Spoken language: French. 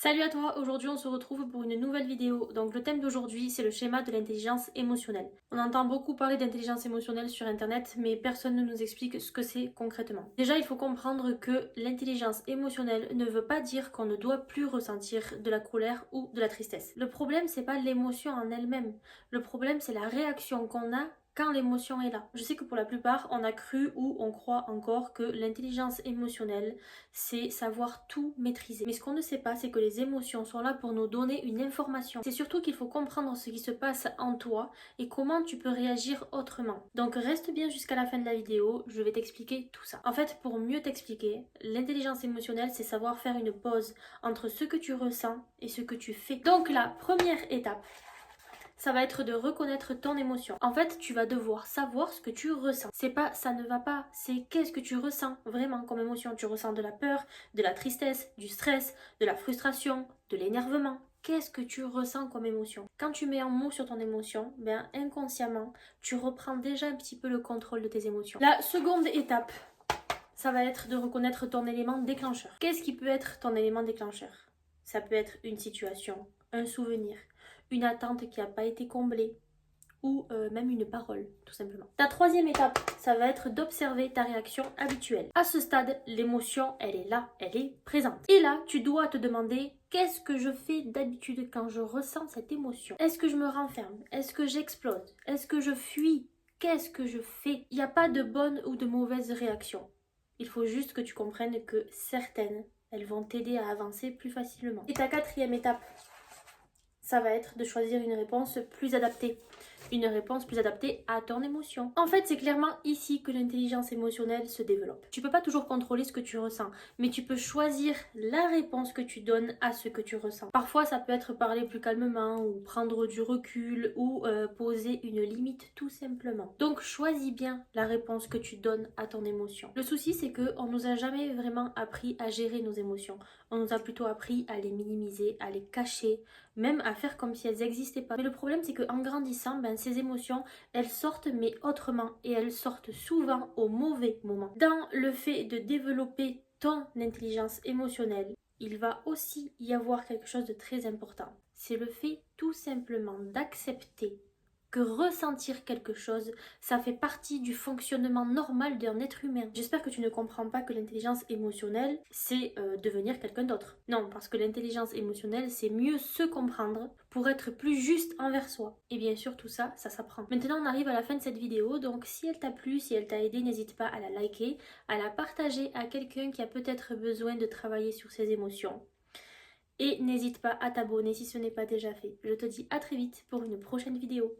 Salut à toi, aujourd'hui on se retrouve pour une nouvelle vidéo. Donc le thème d'aujourd'hui c'est le schéma de l'intelligence émotionnelle. On entend beaucoup parler d'intelligence émotionnelle sur internet mais personne ne nous explique ce que c'est concrètement. Déjà il faut comprendre que l'intelligence émotionnelle ne veut pas dire qu'on ne doit plus ressentir de la colère ou de la tristesse. Le problème c'est pas l'émotion en elle-même, le problème c'est la réaction qu'on a quand l'émotion est là. Je sais que pour la plupart, on a cru ou on croit encore que l'intelligence émotionnelle, c'est savoir tout maîtriser. Mais ce qu'on ne sait pas, c'est que les émotions sont là pour nous donner une information. C'est surtout qu'il faut comprendre ce qui se passe en toi et comment tu peux réagir autrement. Donc reste bien jusqu'à la fin de la vidéo, je vais t'expliquer tout ça. En fait, pour mieux t'expliquer, l'intelligence émotionnelle, c'est savoir faire une pause entre ce que tu ressens et ce que tu fais. Donc la première étape, ça va être de reconnaître ton émotion. En fait, tu vas devoir savoir ce que tu ressens. C'est pas ça ne va pas, c'est qu'est-ce que tu ressens vraiment comme émotion. Tu ressens de la peur, de la tristesse, du stress, de la frustration, de l'énervement. Qu'est-ce que tu ressens comme émotion? Quand tu mets un mot sur ton émotion, ben inconsciemment, tu reprends déjà un petit peu le contrôle de tes émotions. La seconde étape, ça va être de reconnaître ton élément déclencheur. Qu'est-ce qui peut être ton élément déclencheur? Ça peut être une situation, un souvenir, une attente qui n'a pas été comblée ou même une parole, tout simplement. Ta troisième étape, ça va être d'observer ta réaction habituelle. À ce stade, l'émotion, elle est là, elle est présente. Et là, tu dois te demander qu'est-ce que je fais d'habitude quand je ressens cette émotion? Est-ce que je me renferme? Est-ce que j'explose? Est-ce que je fuis? Qu'est-ce que je fais? Il n'y a pas de bonne ou de mauvaise réaction. Il faut juste que tu comprennes que certaines, elles vont t'aider à avancer plus facilement. Et ta quatrième étape, ça va être de choisir une réponse plus adaptée. Une réponse plus adaptée à ton émotion. En fait, c'est clairement ici que l'intelligence émotionnelle se développe. Tu peux pas toujours contrôler ce que tu ressens, mais tu peux choisir la réponse que tu donnes à ce que tu ressens. Parfois, ça peut être parler plus calmement, ou prendre du recul, ou poser une limite tout simplement. Donc, choisis bien la réponse que tu donnes à ton émotion. Le souci, c'est qu'on nous a jamais vraiment appris à gérer nos émotions. On nous a plutôt appris à les minimiser, à les cacher, même à faire comme si elles n'existaient pas. Mais le problème, c'est qu'en grandissant, ces émotions, elles sortent mais autrement, et elles sortent souvent au mauvais moment. Dans le fait de développer ton intelligence émotionnelle, il va aussi y avoir quelque chose de très important. C'est le fait tout simplement d'accepter que ressentir quelque chose, ça fait partie du fonctionnement normal d'un être humain. J'espère que tu ne comprends pas que l'intelligence émotionnelle, c'est devenir quelqu'un d'autre. Non, parce que l'intelligence émotionnelle, c'est mieux se comprendre pour être plus juste envers soi. Et bien sûr, tout ça, ça s'apprend. Maintenant, on arrive à la fin de cette vidéo, donc si elle t'a plu, si elle t'a aidé, n'hésite pas à la liker, à la partager à quelqu'un qui a peut-être besoin de travailler sur ses émotions. Et n'hésite pas à t'abonner si ce n'est pas déjà fait. Je te dis à très vite pour une prochaine vidéo.